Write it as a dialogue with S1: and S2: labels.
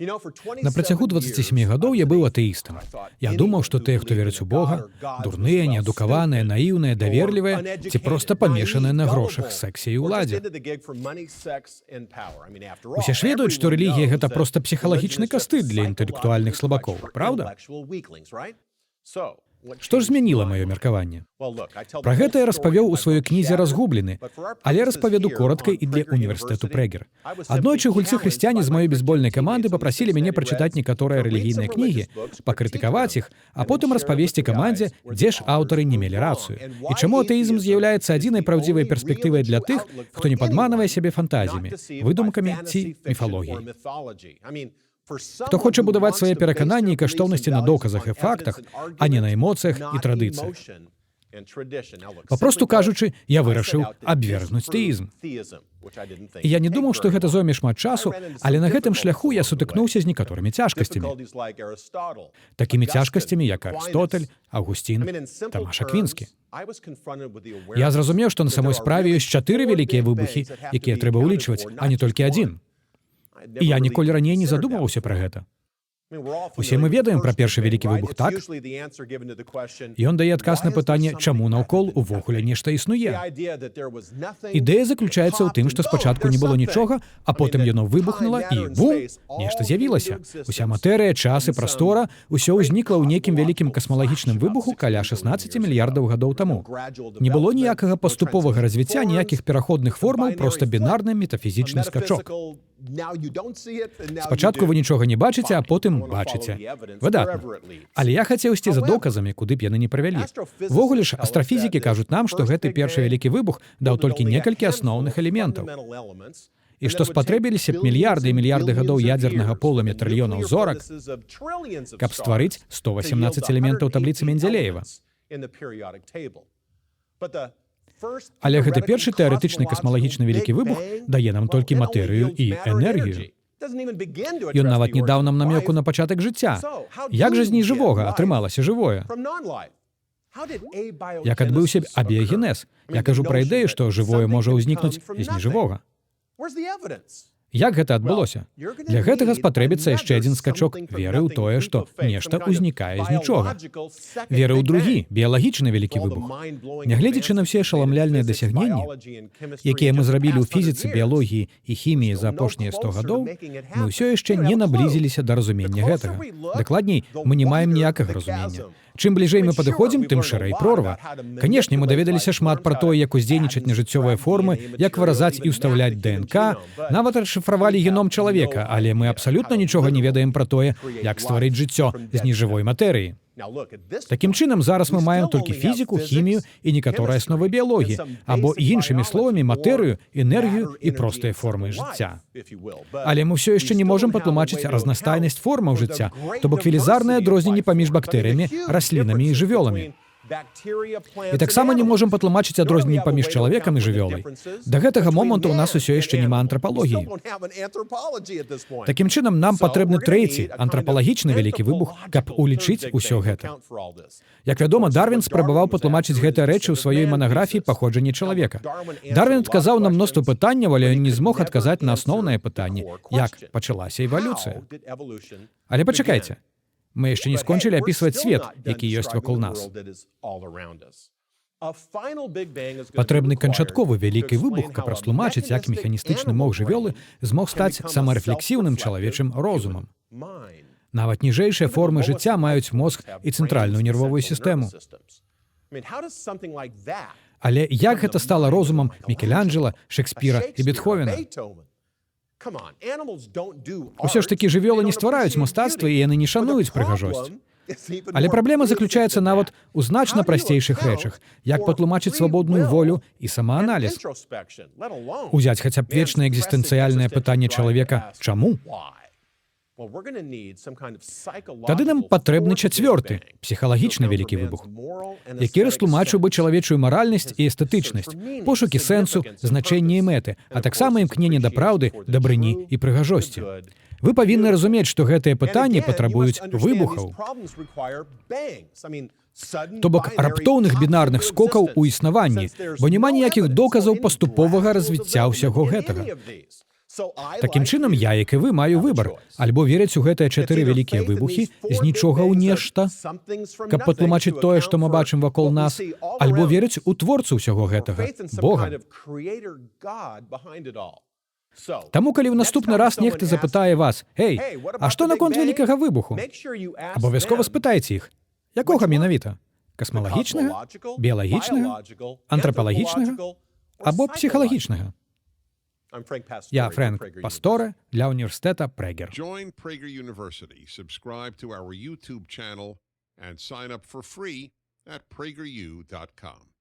S1: На працягу 27 гадоў я быў атэістам. Я думаў, што тыя, хто верыць у Бога, дурныя, неадукаваныя, наіўныя, даверлівыя ці проста памешаныя на грошах, сексе і ўладзе. Усе ж ведаюць, што рэлігія — гэта проста псіхалагічны кастыт для інтэлектуальных слабакоў, праўда? Што ж змяніла маё меркаванне? Пра гэта я распавёў у сваёй кнізе «Разгублены», але распавяду коротка і для універсітэту Прэгер. Аднойчы гульцы-хрысціяне з маёй бейсбольнай каманды папрасілі мяне прачытаць некаторыя рэлігійныя кнігі, пакрытыкаваць іх, а потым распавесці камандзе, дзе ж аўтары не мелі рацыю. І чаму атэізм з'яўляецца адзінай праўдзівай перспектывай для тых, хто не падманвае сябе фантазіямі, выдумкамі ці міфалогіяй. Хто хоча будаваць свае перакананні і каштоўнасці на доказах і фактах, а не на эмоцыях і традыцыях. Папросту кажучы, я вырашыў абвергнуць тэізм. І я не думаў, што гэта зойме шмат часу, але на гэтым шляху я сутыкнуўся з некаторымі цяжкасцямі. Такімі цяжкасцямі, як Арыстотэль, Аўгусцін, Тамаш Аквінскі. Я зразумеў, што на самой справе ёсць 4 вялікія выбухі, якія трэба ўлічваць, а не толькі адзін. І я ніколі раней не задумваўся пра гэта. Усе мы ведаем пра першы вялікі выбух, так? Ён дае адказ на пытанне, чаму наўкол увогуле нешта існуе. Ідэя заключаецца ў тым, што спачатку не было нічога, а потым яно выбухнула і бум, нешта з'явілася. Уся матэрыя, час і прастора, усё ўзнікла ў нейкім вялікім касмалагічным выбуху каля 16 мільярдаў гадоў таму. Не было ніякага паступовага развіцця, ніякіх пераходных формаў, проста бінарны метафізічны скачок. Спачатку вы нічога не бачыце, а потым бачыце. Выдатна. Але я хацеў ісці за доказамі, куды б яны не правялі. Увогуле ж, астрафізікі кажуць нам, што гэты першы вялікі выбух даў толькі некалькі асноўных элементаў. І што спатрэбіліся б мільярды і мільярды гадоў ядзернага полымя трыльёнаў зорак, каб стварыць 118 элементаў табліцы Менделеева. Але гэты першы тэарэтычны касмалагічны вялікі выбух дае нам толькі матэрыю і энергію. Ён нават не даў нам намёку на пачатак жыцця. Як жа з нежывога атрымалася жывое? Як адбыўся абіягенез? Я кажу пра ідэю, што жывое можа ўзнікнуць з нежывога. Як гэта адбылося? Для гэтага спатрэбіцца яшчэ адзін скачок веры ў тое, што нешта ўзнікае з нічога. Веры ў другі, біялагічны вялікі выбух. Нягледзячы на ўсе ашаламляльныя дасягненні, якія мы зрабілі ў фізіцы, біялогіі і хіміі за апошнія 100 гадоў, мы ўсё яшчэ не наблізіліся да разумення гэтага. Дакладней, мы не маем ніякага разумення. Чым бліжэй мы падыходзім, тым шырэй прорва. Канешне, мы даведаліся шмат пра тое, як уздзейнічаць нежыццёвыя формы, як выразаць і ўстаўляць ДНК, нават расшыфравалі геном чалавека, але мы абсалютна нічога не ведаем пра тое, як стварыць жыццё з нежывой матэрыі. Такім чынам, зараз мы маем толькі фізіку, хімію і некаторыя асновы біялогіі, або, іншымі словамі, матэрыю, энергію і простыя формы жыцця. Але мы ўсё яшчэ не можам патлумачыць разнастайнасць формаў жыцця, то бок велізарныя адрозненні паміж бактэрыямі, раслінамі і жывёламі. І таксама не можам патлумачыць адрозненні паміж чалавекам і жывёлай. Да гэтага моманту ў нас усё яшчэ няма антрапалогіі. Такім чынам, нам патрэбны трэці, антрапалагічны вялікі выбух, каб улічыць усё гэта. Як вядома, Дарвін спрабаваў патлумачыць гэтыя рэчы ў сваёй манаграфіі «Паходжанне чалавека». Дарвін адказаў на мноства пытанняў, але ён не змог адказаць на асноўнае пытанне, як пачалася эвалюцыя. Але пачакайце. Мы яшчэ не скончылі апісваць свет, які ёсць вакол нас. Патрэбны канчатковы вялікі выбух, каб растлумачыць, як механістычны мозг жывёлы змог стаць самарэфлексіўным чалавечым розумам. Нават ніжэйшыя формы жыцця маюць мозг і цэнтральную нервовую сістэму. Але як гэта стала розумам Мікеланджела, Шекспіра і Бетховена? Усё ж такі жывёлы не ствараюць мастацтва, і яны не шануюць прыгажосць. Але праблема заключаецца нават у значна прасцейшых рэчах, як патлумачыць свабодную волю і самааналіз. Узяць хаця б вечнае экзістэнцыяльнае пытанне чалавека «Чаму?». Тады нам патрэбны чацвёрты, псіхалагічны вялікі выбух, які растлумачыў бы чалавечую маральнасць і эстэтычнасць, пошукі сэнсу, значэнне і мэты, а таксама імкненне да праўды, дабрыні і прыгажосці. Вы павінны разумець, што гэтыя пытанні патрабуюць выбухаў. То бок раптоўных бінарных скокаў у існаванні, бо няма ніякіх доказаў паступовага развіцця ўсяго гэтага. Таким чынам, я, як і вы, маю выбар. Альбо верыць у гэтыя 4 вялікія выбухі з нічога ў нешта, каб патлумачыць тое, што мы бачым вакол нас, альбо верыць у творцу ўсяго гэтага, Бога. Таму, калі ў наступны раз нехта запытае вас: «Эй, а што наконт вялікага выбуху?» Абавязкова спытайце іх, якога менавіта? Касмалагічнага, біялагічнага, антрапалагічнага або псіхалагічнага? Я Фрэнк Пасторе для універсітэта Прегер.
S2: Join Prager University, subscribe to our YouTube channel, and sign up for free at prageru.com.